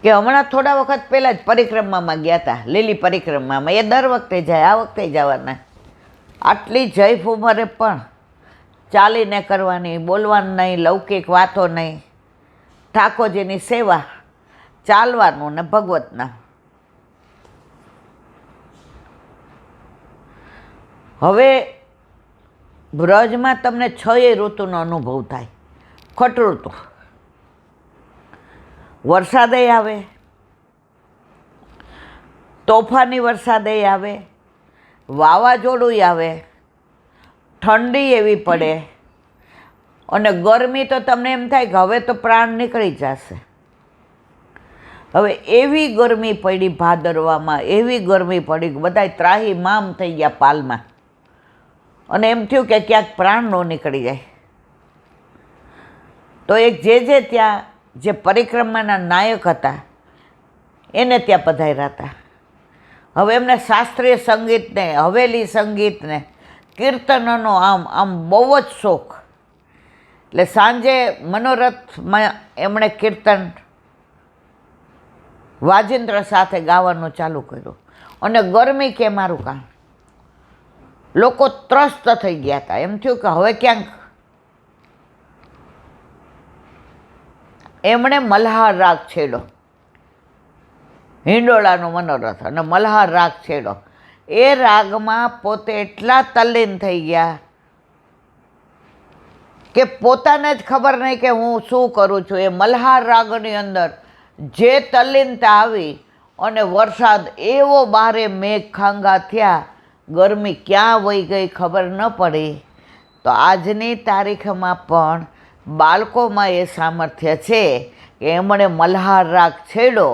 કે હમણાં થોડા વખત પહેલાં જ પરિક્રમામાં ગયા હતા, લીલી પરિક્રમામાં. એ દર વખતે જાય, આ વખતે જવાના. આટલી જૈફ ઉંમરે પણ ચાલીને કરવાની, બોલવાનું નહીં, લૌકિક વાતો નહીં, ઠાકોરજીની સેવા, ચાલવાનું ને ભગવતના. હવે બ્રજમાં તમને 6 ઋતુનો અનુભવ થાય. ખટ ઋતુ, વરસાદે આવે, તોફાની વરસાદે આવે, વાવાઝોડું આવે, ઠંડી એવી પડે, અને ગરમી તો તમને એમ થાય કે હવે તો પ્રાણ નીકળી જશે. હવે એવી ગરમી પડી ભાદરવામાં, એવી ગરમી પડી કે બધાય ત્રાહી મામ થઈ ગયા પાલમાં, અને એમ થયું કે ક્યાંક પ્રાણ ન નીકળી જાય. તો એક જે ત્યાં જે પરિક્રમાના નાયક હતા એને ત્યાં પધાર્યા હતા. હવે એમને શાસ્ત્રીય સંગીતને, હવેલી સંગીતને, કીર્તનનો આમ બહુ જ શોખ. એટલે સાંજે મનોરથમાં એમણે કીર્તન વાજિંત્ર સાથે ગાવાનું ચાલુ કર્યું. અને ગરમી કે મારું કામ, લોકો ત્રસ્ત થઈ ગયા હતા. એમ થયું કે હવે ક્યાંક. એમણે મલ્હાર રાગ છેડ્યો, હિંડોળાનો મનોરથ, અને મલ્હાર રાગ છેડ્યો. એ રાગમાં પોતે એટલા તલ્લીન થઈ ગયા કે પોતાને જ ખબર નહીં કે હું શું કરું છું. એ મલ્હાર રાગની અંદર જે તલ્લીનતા આવી, અને વરસાદ એવો બારે મેઘ ખાંગા થયા, ગરમી ક્યાં વહી ગઈ ખબર ન પડી. તો આજની તારીખમાં પણ બાળકોમાં એ સામર્થ્ય છે કે એમણે મલ્હાર રાગ છેડ્યો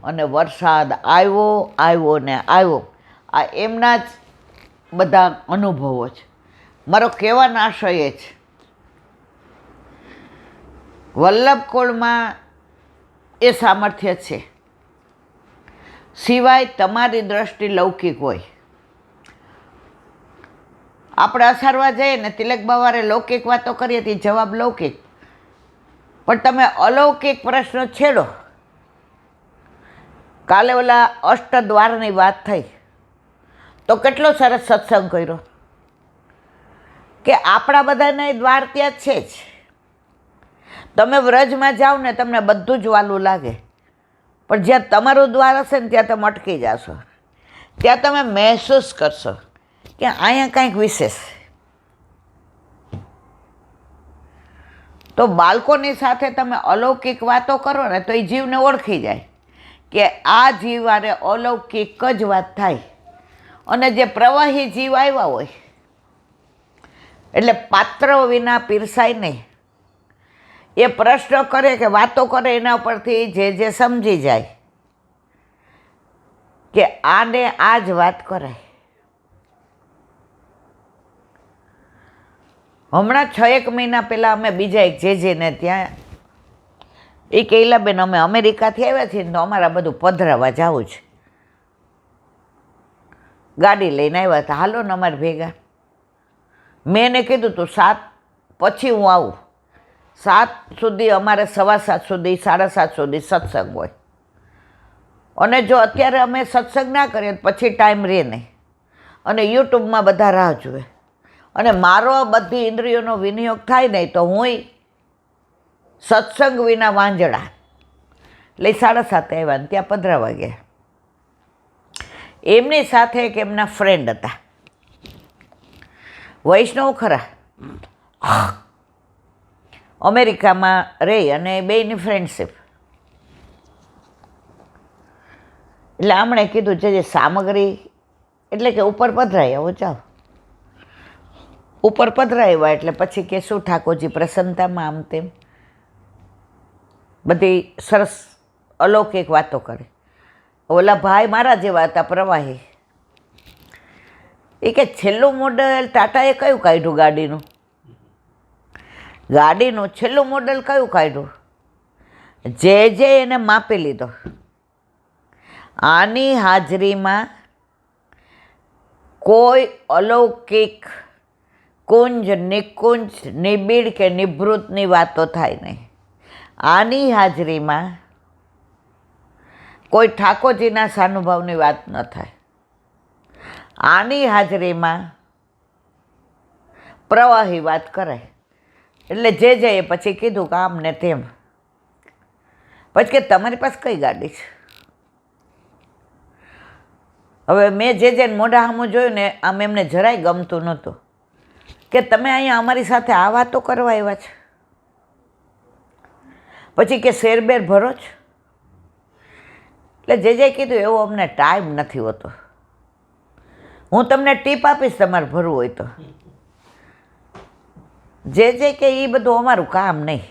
અને વરસાદ આવ્યો ને આવ્યો. આ એમના જ બધા અનુભવો છે. મારો કહેવાનો આશય એ છે, વલ્લભકુળમાં એ સામર્થ્ય છે. સિવાય તમારી દ્રષ્ટિ લૌકિક હોય. આપણે અસારવા જઈએ ને, તિલક બાવારે લૌકિક વાતો કરીએ હતી, જવાબ લૌકિક. પણ તમે અલૌકિક પ્રશ્ન છેડો. કાલે ઓલા અષ્ટદ્વારની વાત થઈ તો કેટલો સરસ સત્સંગ કર્યો કે આપણા બધાને દ્વાર ત્યાં છે જ. તમે વ્રજમાં જાઓ ને, તમને બધું જ વાલું લાગે, પણ જ્યાં તમારું દ્વાર હશે ને ત્યાં તમે અટકી જશો. ત્યાં તમે મહેસૂસ કરશો કે અહીંયા કંઈક વિશેષ. તો બાળકોની સાથે તમે અલૌકિક વાતો કરો ને તો એ જીવને ઓળખી જાય કે આ જીવ આરે અલૌકિક જ વાત થાય. અને જે પ્રવાહી જીવ આવ્યા હોય એટલે પાત્ર વિના પીરસાય નહીં. એ પ્રશ્ન કરે કે વાતો કરે, એના ઉપરથી જે સમજી જાય કે આને આ જ વાત કરાય. હમણાં 6 મહિના પહેલાં અમે બીજા એક જેને ત્યાં, એ કૈલાબેન અમે અમેરિકાથી આવ્યા છીએ તો અમારા બધું પધરાવા જવું છે. ગાડી લઈને આવ્યા હતા, હાલો ને અમારે ભેગા. મેં એને કીધું તું 7 પછી હું આવું. 7 સુધી અમારે 7:15 સુધી 7:30 સુધી સત્સંગ હોય. અને જો અત્યારે અમે સત્સંગ ના કરીએ પછી ટાઈમ રહે નહીં, અને યુટ્યુબમાં બધા રાહ જુએ, અને મારો બધી ઇન્દ્રિયોનો વિનિયોગ થાય નહીં તો હું સત્સંગ વિના વાંજડા. એટલે 7:30 આવ્યા ને ત્યાં પધરાવા ગયા. એમની સાથે એક એમના ફ્રેન્ડ હતા, વૈષ્ણવ ખરા, અમેરિકામાં રહી, અને બેયની ફ્રેન્ડશીપ. એટલે આમણે કીધું જે સામગ્રી, એટલે કે ઉપર પધરાઈ આવો, જાઓ. ઉપર પધરાવ્યા એટલે પછી કે શું ઠાકોરજી પ્રસન્નતામાં આમ તેમ બધી સરસ અલૌકિક વાતો કરે. ઓલા ભાઈ મારા જેવા હતા, પ્રવાહી. એ કે છેલ્લું મોડલ ટાટાએ કયું કાઢ્યું ગાડીનું? ગાડીનું છેલ્લું મોડલ કયું કાઢ્યું? જે એને માપી લીધો. આની હાજરીમાં કોઈ અલૌકિક કુંજ, નિકુંજ, નિબીડ કે નિભૃતની વાતો થાય નહીં. આની હાજરીમાં કોઈ ઠાકોરજીના સાનુભાવની વાત ન થાય. આની હાજરીમાં પ્રવાહી વાત કરાય. એટલે જે એ પછી કીધું કે આમ ને તેમ. પછી કે તમારી પાસે કઈ ગાડી છે? હવે મેં જે મોઢા સામું જોયું ને આમ એમને જરાય ગમતું નહોતું કે તમે અહીંયા અમારી સાથે આ વાતો કરવા આવ્યા છે. પછી કે શેરબેર ભરો છો? એટલે જે કીધું એવો અમને ટાઈમ નથી હોતો. હું તમને ટીપ આપીશ તમારે ભરવું હોય તો. જે કે એ બધું અમારું કામ નહીં.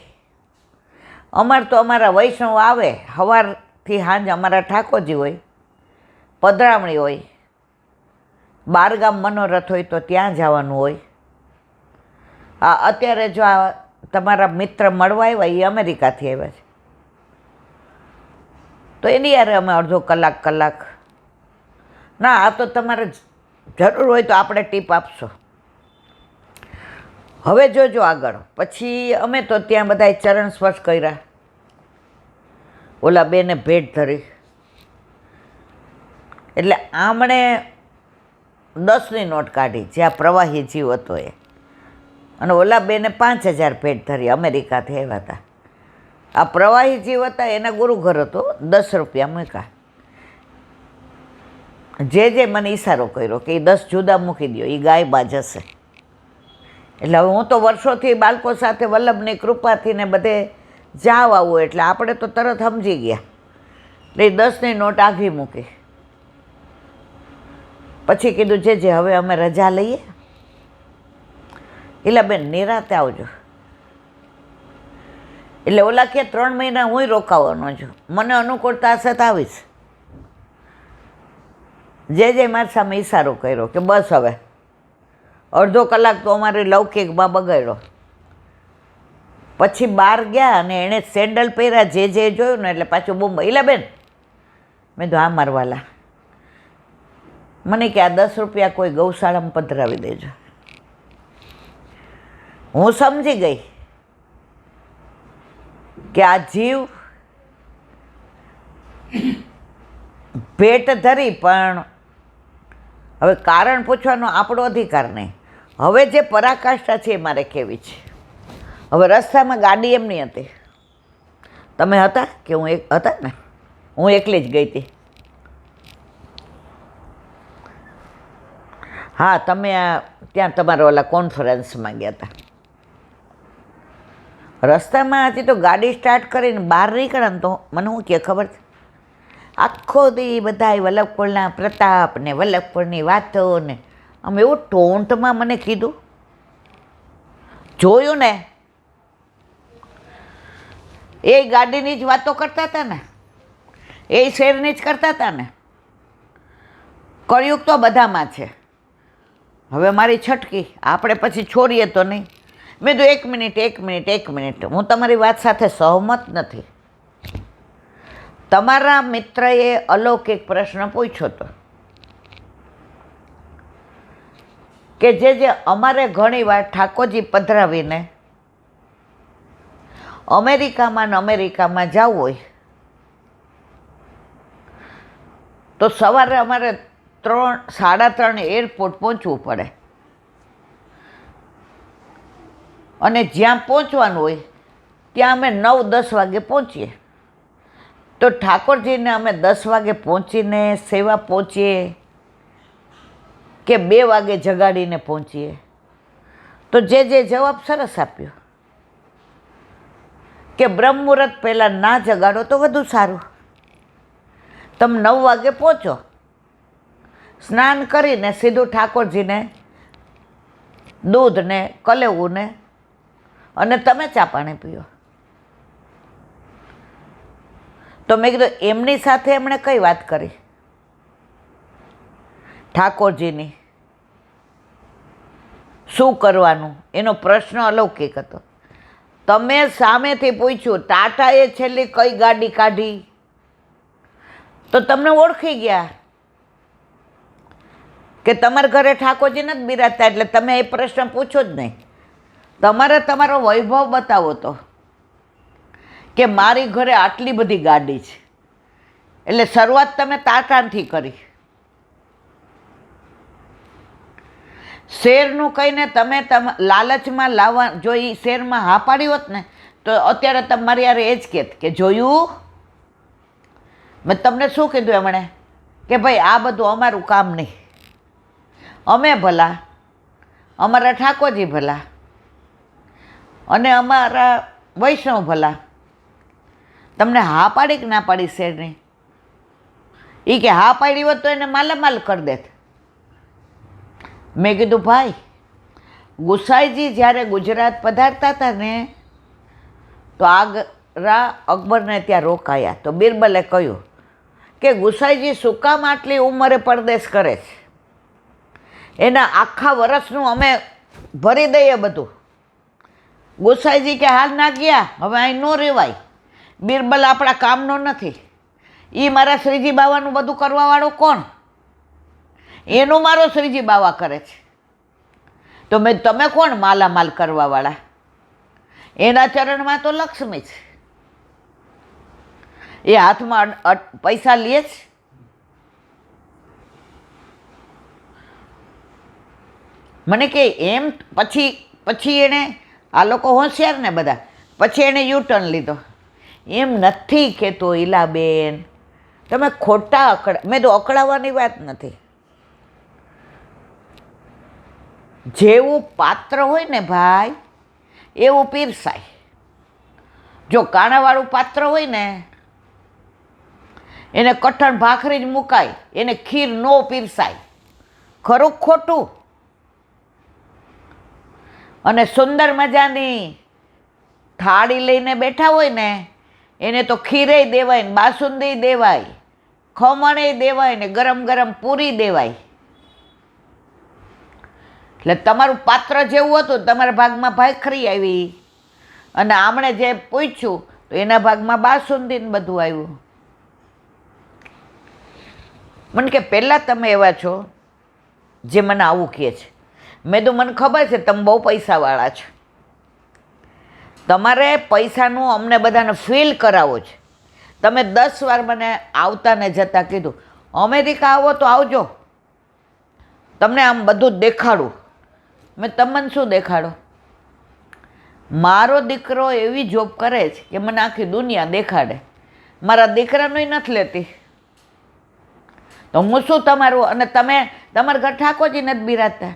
અમારે તો અમારા વૈષ્ણવ આવે સવારથી સાંજ, અમારા ઠાકોરજી હોય, પધરામણી હોય, બારગામ મનોરથ હોય તો ત્યાં જવાનું હોય. અત્યારે જો આ તમારા મિત્ર મળવા આવ્યા એ અમેરિકાથી આવ્યા છે, તો એની યારે અમે અડધો કલાક ના, આ તો તમારે જરૂર હોય તો આપણે ટીપ આપશો. હવે જોજો આગળ. પછી અમે તો ત્યાં બધા ચરણ સ્પર્શ કર્યા, ઓલા બેને ભેટ ધરી. એટલે આમણે 10ની નોટ કાઢી, જ્યાં પ્રવાહી જીવ હતો એ, અને ઓલા બેને 5000 ભેટ ધરી, અમેરિકાથી આવ્યા હતા. આ પ્રવાહી જીવ હતા એના ગુરુઘર હતો, 10 રૂપિયા મૂક્યા. જે મને ઈશારો કર્યો કે એ 10 જુદા મૂકી દો, એ ગાયબા જશે. એટલે હવે હું તો વર્ષોથી બાળકો સાથે વલ્લભની કૃપાથી ને બધે જાવ આવું, એટલે આપણે તો તરત સમજી ગયા. એટલે એ 10ની નોટ આઘી મૂકી. પછી કીધું જે હવે અમે રજા લઈએ. એટલે બેન નિરાતે આવજો. એટલે ઓલા કે 3 મહિના હું રોકાવાનો છું, મને અનુકૂળતા હશે તો આવીશ. જે મારી સામે ઈશારો કર્યો કે બસ હવે અડધો કલાક તો અમારી લૌકિકમાં બગાડ્યો. પછી બહાર ગયા અને એણે સેન્ડલ પહેર્યા, જે જોયું ને એટલે પાછું બહુ મહિલા બેન. મેં તો હા મારવાલા, મને કે આ 10 રૂપિયા કોઈ ગૌશાળામાં પધરાવી દેજો. હું સમજી ગઈ કે આ જીવ ભેટ ધરી, પણ હવે કારણ પૂછવાનો આપણો અધિકાર નહીં. હવે જે પરાકાષ્ઠા છે એ મારે કેવી છે. હવે રસ્તામાં ગાડી એમની હતી. તમે હતા કે હું હતા ને? હું એકલી જ ગઈ હતી. હા, તમે ત્યાં તમારા ઓલા કોન્ફરન્સમાં ગયા હતા. રસ્તામાં હતી તો ગાડી સ્ટાર્ટ કરીને બહાર નીકળ્યા ને તો મને શું કહે ખબર છે? આખો દી બધા વલ્લભકુળના પ્રતાપ ને વલ્લભકુળની વાતો ને આમ એવું ટોન્ટમાં મને કીધું. જોયું ને, એ ગાડીની જ વાતો કરતા હતા ને, એ શેરની જ કરતા હતા ને. કળિયુગ તો બધામાં છે. હવે મારી છટકી, આપણે પછી છોડીએ તો નહીં. મેં તો 1 મિનિટ, હું તમારી વાત સાથે સહમત નથી. તમારા મિત્રએ અલૌકિક પ્રશ્ન પૂછ્યો હતો કે જે અમારે ઘણીવાર ઠાકોરજી પધરાવીને અમેરિકામાં જવું હોય તો સવારે અમારે 3-3:30 એરપોર્ટ પહોંચવું પડે, અને જ્યાં પહોંચવાનું હોય ત્યાં અમે 9-10 વાગે પહોંચીએ. તો ઠાકોરજીને અમે 10 વાગે પહોંચીને સેવા પહોંચીએ કે 2 વાગે જગાડીને પહોંચીએ? તો જે જવાબ સરસ આપ્યો કે બ્રહ્મ મુહૂર્ત પહેલાં ના જગાડો તો વધુ સારું. તમે 9 વાગે પહોંચો, સ્નાન કરીને સીધું ઠાકોરજીને દૂધ ને કલેવું ને અને તમે ચા પાણી પીઓ. તો મેં કીધું એમની સાથે એમણે કઈ વાત કરી? ઠાકોરજીની શું કરવાનું એનો પ્રશ્ન અલૌકિક હતો. તમે સામેથી પૂછ્યું ટાટાએ છેલ્લી કઈ ગાડી કાઢી, તો તમને ઓળખી ગયા કે તમારા ઘરે ઠાકોરજી નથી બિરાજતા, એટલે તમે એ પ્રશ્ન પૂછો જ નહીં. તમારે તમારો વૈભવ બતાવો તો કે મારી ઘરે આટલી બધી ગાડી છે. એટલે શરૂઆત તમે તાટાનથી કરી. શેરનું કહીને તમે લાલચમાં લાવવા, જો એ શેરમાં હા પાડી હોત ને તો અત્યારે તમારી યાર એ જ કહેત કે જોયું, મેં તમને શું કીધું એમણે કે ભાઈ આ બધું અમારું કામ નહીં, અમે ભલા, અમારા ઠાકોરજી ભલા અને અમારા વૈષ્ણવ ભલા, તમને હા પાડી કે ના પાડી શેરની? એ કે હા પાડી હોત તો એને માલામાલ કરી દેત. મેં કીધું ભાઈ, ગુસાઈજી જ્યારે ગુજરાત પધારતા હતા ને તો આગ્રા અકબરને ત્યાં રોકાયા, તો બિરબલે કહ્યું કે ગુસાઈજી શું કામ આટલી ઉંમરે પરદેશ કરે છે, એના આખા વર્ષનું અમે ભરી દઈએ બધું. ગુસાઈજી કે હાલ ના ગયા, હવે અહીં ન રહેવાય, બિરબલ આપણા કામનો નથી, એ મારા શ્રીજી બાવાનું બધું કરવાવાળો કોણ? એનું મારો શ્રીજી બાવા કરે છે, તો મેં તમે કોણ માલામાલ કરવાવાળા? એના ચરણમાં તો લક્ષ્મી છે, એ હાથમાં પૈસા લે છે. મને કે એમ પછી એણે, આ લોકો હોશિયાર ને બધા, પછી એણે યુટર્ન લીધો. એમ નથી કહેતો ઈલાબેન, તમે ખોટા મેં તો અકળાવવાની વાત નથી. જેવું પાત્ર હોય ને ભાઈ એવું પીરસાય. જો કાણાવાળું પાત્ર હોય ને એને કઠણ ભાખરી જ મુકાય, એને ખીર ન પીરસાય. ખરું ખોટું? અને સુંદર મજાની થાળી લઈને બેઠા હોય ને એને તો ખીરેય દેવાય ને બાસુંદી દેવાય, ખમણે દેવાય ને ગરમ ગરમ પૂરી દેવાય. એટલે તમારું પાત્ર જેવું હતું, તમારા ભાગમાં ભાખરી આવી અને આમણે જે પૂછ્યું તો એના ભાગમાં બાસુંદી ને બધું આવ્યું. મને કે પહેલાં તમે એવા છો જે મને આવું કહે છે. મેં તો મને ખબર છે તમે બહુ પૈસાવાળા છો, તમારે પૈસાનું અમને બધાને ફીલ કરાવો છે. તમે 10 વાર મને આવતા ને જતા કીધું અમેરિકા આવો તો આવજો, તમને આમ બધું દેખાડું. મેં તમને શું દેખાડો? મારો દીકરો એવી જોબ કરે છે કે મને આખી દુનિયા દેખાડે. મારા દીકરાનું નથી લેતી તો હું શું તમારું? અને તમે તમારા ઘર ઠાકોરજી નથી બિરાજતા,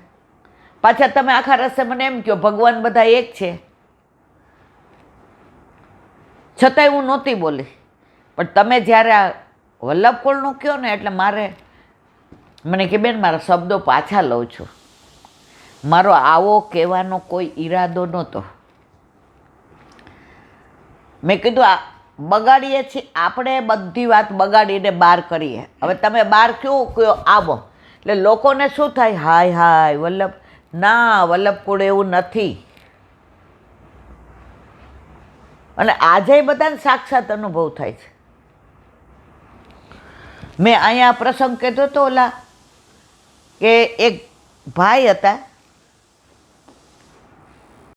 પાછા તમે આખા રસ્તે મને એમ કહો ભગવાન બધા એક છે. છતાંય હું નહોતી બોલી, પણ તમે જ્યારે આ વલ્લભકુળનું કહો ને એટલે મને કે બેન મારા શબ્દો પાછા લઉં છું. મારો આવો કહેવાનો કોઈ ઈરાદો નહોતો. મેં કીધું આ બગાડીએ છીએ આપણે, બધી વાત બગાડીને બહાર કરીએ. હવે તમે બહાર કેવું કહો આવો એટલે લોકોને શું થાય? હાય હાય વલ્લભ. ના, વલ્લભકુળ એવું નથી. અને આજે બધાને સાક્ષાત અનુભવ થાય છે. મેં અહીંયા પ્રસંગ કહેતો હતો ઓલા કે એક ભાઈ હતા,